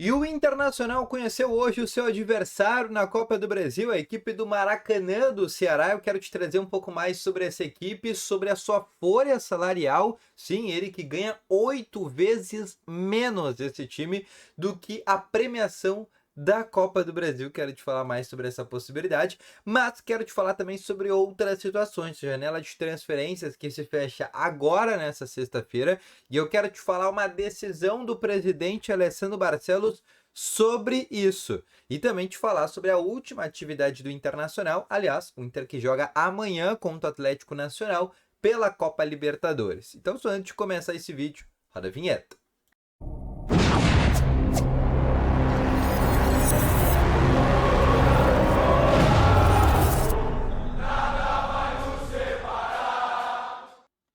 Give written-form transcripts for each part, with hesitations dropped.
E o Internacional conheceu hoje o seu adversário na Copa do Brasil, a equipe do Maracanã do Ceará. Eu quero te trazer um pouco mais sobre essa equipe, sobre a sua folha salarial. Sim, ele que ganha 8 vezes menos esse time do que a premiação da Copa do Brasil. Quero te falar mais sobre essa possibilidade, mas quero te falar também sobre outras situações. Janela de transferências que se fecha agora nessa sexta-feira. E eu quero te falar uma decisão do presidente Alessandro Barcelos sobre isso. E também te falar sobre a última atividade do Internacional. Aliás, o Inter que joga amanhã contra o Atlético Nacional pela Copa Libertadores. Então, só antes de começar esse vídeo, roda a vinheta.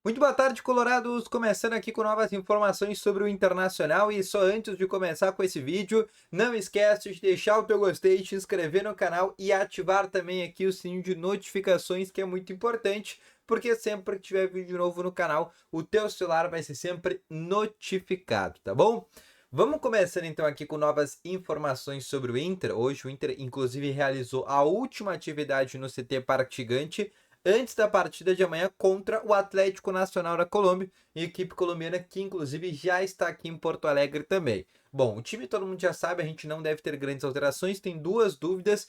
Muito boa tarde, colorados! Começando aqui com novas informações sobre o Internacional. E só antes de começar com esse vídeo, não esquece de deixar o teu gostei, te inscrever no canal e ativar também aqui o sininho de notificações, que é muito importante, porque sempre que tiver vídeo novo no canal, o teu celular vai ser sempre notificado, tá bom? Vamos começando então aqui com novas informações sobre o Inter. Hoje o Inter inclusive realizou a última atividade no CT Parque Gigante, antes da partida de amanhã contra o Atlético Nacional da Colômbia, equipe colombiana que inclusive já está aqui em Porto Alegre também. Bom, o time todo mundo já sabe, a gente não deve ter grandes alterações, tem duas dúvidas,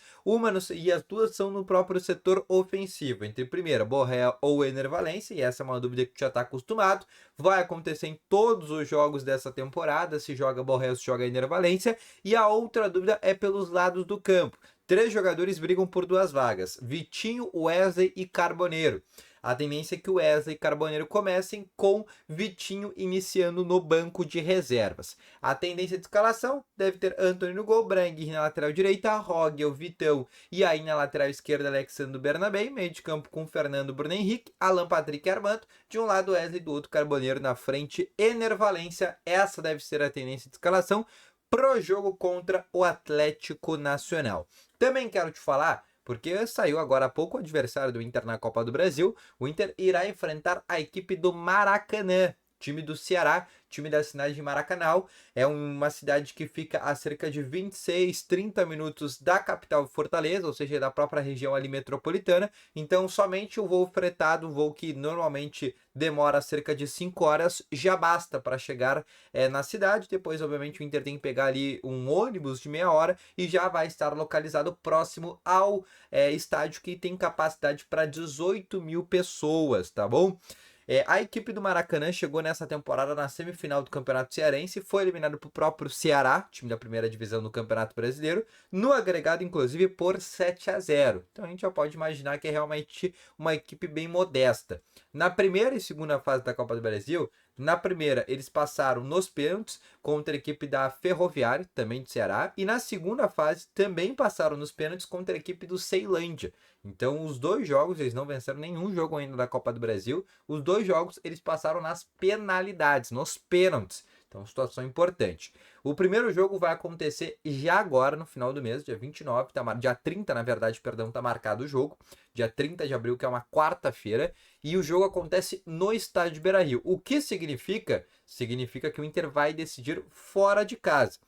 e as duas são no próprio setor ofensivo, entre primeira, Borré ou Ener Valencia, e essa é uma dúvida que já está acostumado, vai acontecer em todos os jogos dessa temporada, se joga Borré ou se joga Ener Valencia, e a outra dúvida é pelos lados do campo. Três jogadores brigam por duas vagas: Vitinho, Wesley e Carboneiro. A tendência é que o Wesley e Carboneiro comecem com Vitinho iniciando no banco de reservas. A tendência de escalação deve ter Antony no gol, Branguir na lateral direita, Rogel, Vitão e aí na lateral esquerda Alexandre Bernabé, meio de campo com Fernando, Bruno Henrique, Alan Patrick e Armando, de um lado Wesley, do outro Carboneiro, na frente Ener Valencia. Essa deve ser a tendência de escalação pro jogo contra o Atlético Nacional. Também quero te falar, porque saiu agora há pouco o adversário do Inter na Copa do Brasil, o Inter irá enfrentar a equipe do Maracanã, time do Ceará, time da cidade de Maracanã. É uma cidade que fica a cerca de 26, 30 minutos da capital Fortaleza, ou seja, da própria região ali metropolitana. Então, somente o voo fretado, o voo que normalmente demora cerca de 5 horas, já basta para chegar na cidade. Depois, obviamente, o Inter tem que pegar ali um ônibus de meia hora e já vai estar localizado próximo ao estádio, que tem capacidade para 18 mil pessoas, tá bom? A equipe do Maracanã chegou nessa temporada na semifinal do Campeonato Cearense, foi eliminado para o próprio Ceará, time da primeira divisão do Campeonato Brasileiro, no agregado inclusive por 7-0. Então a gente já pode imaginar que é realmente uma equipe bem modesta. Na primeira e segunda fase da Copa do Brasil, na primeira eles passaram nos pênaltis contra a equipe da Ferroviária, também do Ceará, e na segunda fase também passaram nos pênaltis contra a equipe do Ceilândia. Então os dois jogos, eles não venceram nenhum jogo ainda da Copa do Brasil, os dois jogos eles passaram nas penalidades, nos pênaltis. Então, situação importante. O primeiro jogo vai acontecer já agora, no final do mês, dia 29, dia 30, na verdade, perdão, tá marcado o jogo. Dia 30 de abril, que é uma quarta-feira. E o jogo acontece no estádio Beira-Rio. O que significa? Significa que o Inter vai decidir fora de casa.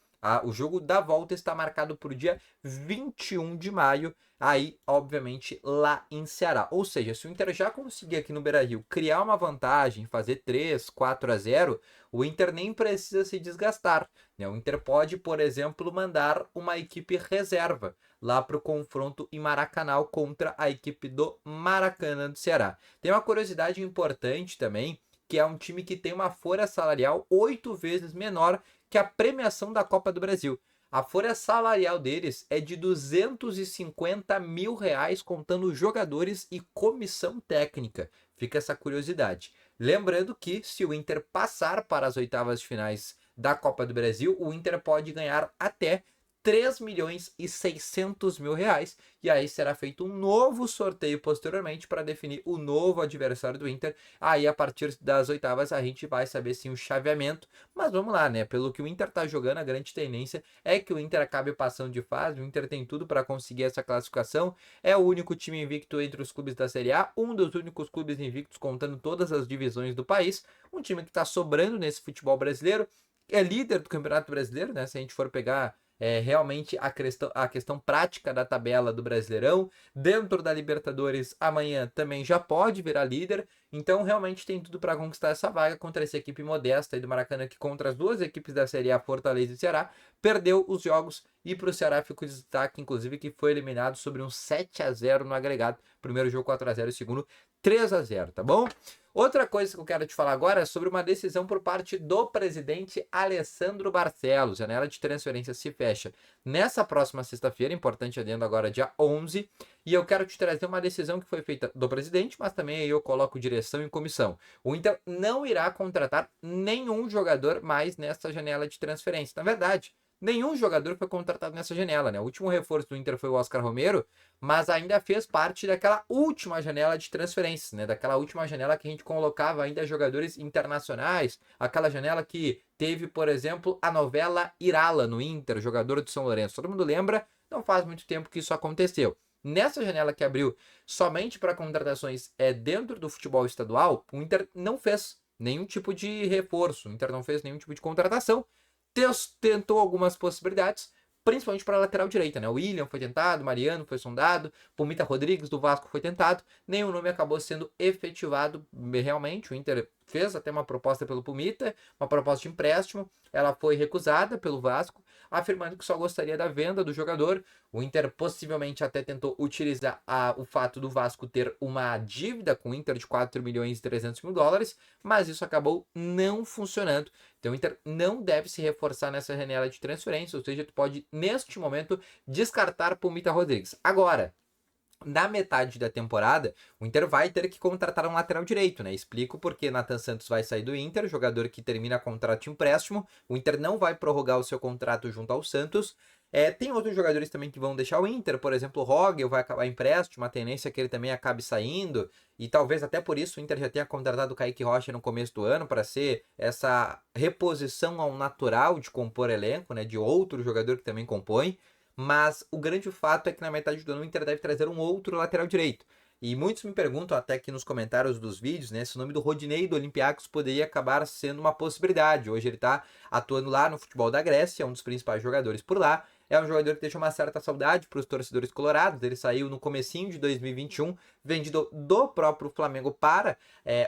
O jogo da volta está marcado para o dia 21 de maio, aí, obviamente, lá em Ceará. Ou seja, se o Inter já conseguir aqui no Beira-Rio criar uma vantagem, fazer 3-4-0, o Inter nem precisa se desgastar, né? O Inter pode, por exemplo, mandar uma equipe reserva lá para o confronto em Maracanã contra a equipe do Maracanã do Ceará. Tem uma curiosidade importante também, que é um time que tem uma folha salarial 8 vezes menor que a premiação da Copa do Brasil. A folha salarial deles é de 250 mil reais, contando jogadores e comissão técnica. Fica essa curiosidade. Lembrando que se o Inter passar para as oitavas de finais da Copa do Brasil, o Inter pode ganhar até 3 milhões e 600 mil reais, e aí será feito um novo sorteio posteriormente para definir o novo adversário do Inter. Aí a partir das oitavas a gente vai saber sim o chaveamento, mas vamos lá, né? Pelo que o Inter tá jogando, a grande tendência é que o Inter acabe passando de fase. O Inter tem tudo para conseguir essa classificação, é o único time invicto entre os clubes da Série A, um dos únicos clubes invictos contando todas as divisões do país, um time que está sobrando nesse futebol brasileiro. é líder do Campeonato Brasileiro, né? Se a gente for pegar realmente a questão prática da tabela do Brasileirão, dentro da Libertadores amanhã também já pode virar líder, então realmente tem tudo para conquistar essa vaga contra essa equipe modesta aí do Maracanã, que contra as duas equipes da Série A, Fortaleza e Ceará, perdeu os jogos e para o Ceará ficou destaque, inclusive, que foi eliminado sobre um 7-0 no agregado, primeiro jogo 4-0 e segundo 3-0, tá bom? Outra coisa que eu quero te falar agora é sobre uma decisão por parte do presidente Alessandro Barcelos. A janela de transferência se fecha nessa próxima sexta-feira, importante adendo agora dia 11, e eu quero te trazer uma decisão que foi feita do presidente, mas também aí eu coloco direção e comissão. O Inter não irá contratar nenhum jogador mais nessa janela de transferência. Na verdade, nenhum jogador foi contratado nessa janela, né? O último reforço do Inter foi o Oscar Romero, mas ainda fez parte daquela última janela de transferências, né? Daquela última janela que a gente colocava ainda jogadores internacionais, aquela janela que teve, por exemplo, a novela Irala no Inter, jogador do São Lourenço. Todo mundo lembra? Não faz muito tempo que isso aconteceu. Nessa janela que abriu somente para contratações dentro do futebol estadual, o Inter não fez nenhum tipo de reforço, o Inter não fez nenhum tipo de contratação, tentou algumas possibilidades, principalmente para a lateral direita, né? O William foi tentado, Mariano foi sondado, Pumita Rodrigues do Vasco foi tentado, nenhum nome acabou sendo efetivado realmente. O Inter fez até uma proposta pelo Pumita, uma proposta de empréstimo, ela foi recusada pelo Vasco, afirmando que só gostaria da venda do jogador. O Inter possivelmente até tentou utilizar o fato do Vasco ter uma dívida com o Inter de 4 milhões e 300 mil dólares, mas isso acabou não funcionando. Então o Inter não deve se reforçar nessa janela de transferência, ou seja, tu pode, neste momento, descartar Pumita Rodrigues. Agora, na metade da temporada, o Inter vai ter que contratar um lateral direito, né? Explico porque Nathan Santos vai sair do Inter, jogador que termina contrato de empréstimo. O Inter não vai prorrogar o seu contrato junto ao Santos. Tem outros jogadores também que vão deixar o Inter, por exemplo, o Rogel vai acabar empréstimo, a tendência é que ele também acabe saindo, e talvez até por isso o Inter já tenha contratado o Kaique Rocha no começo do ano, para ser essa reposição ao natural de compor elenco, né? De outro jogador que também compõe. Mas o grande fato é que na metade do ano o Inter deve trazer um outro lateral direito. E muitos me perguntam até aqui nos comentários dos vídeos, né, se o nome do Rodinei do Olympiacos poderia acabar sendo uma possibilidade. Hoje ele está atuando lá no futebol da Grécia, é um dos principais jogadores por lá. É um jogador que deixa uma certa saudade para os torcedores colorados. Ele saiu no comecinho de 2021, vendido do próprio Flamengo para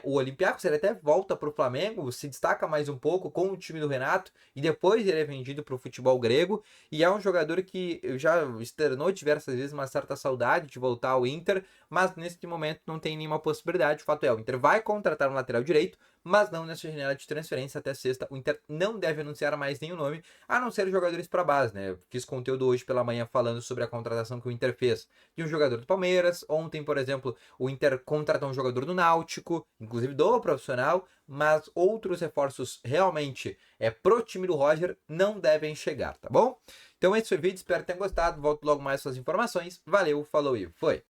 o Olympiacos. Ele até volta para o Flamengo, se destaca mais um pouco com o time do Renato e depois ele é vendido para o futebol grego. E é um jogador que já externou diversas vezes uma certa saudade de voltar ao Inter, mas nesse momento não tem nenhuma possibilidade. O fato é, o Inter vai contratar um lateral direito, mas não nessa janela de transferência até sexta. O Inter não deve anunciar mais nenhum nome, a não ser jogadores para base, né? Eu fiz conteúdo hoje pela manhã falando sobre a contratação que o Inter fez de um jogador do Palmeiras. Ontem, por exemplo, o Inter contratou um jogador do Náutico, inclusive do profissional, mas outros reforços realmente pro time do Roger não devem chegar, tá bom? Então esse foi o vídeo, espero que tenham gostado. Volto logo mais com as informações. Valeu, falou e foi!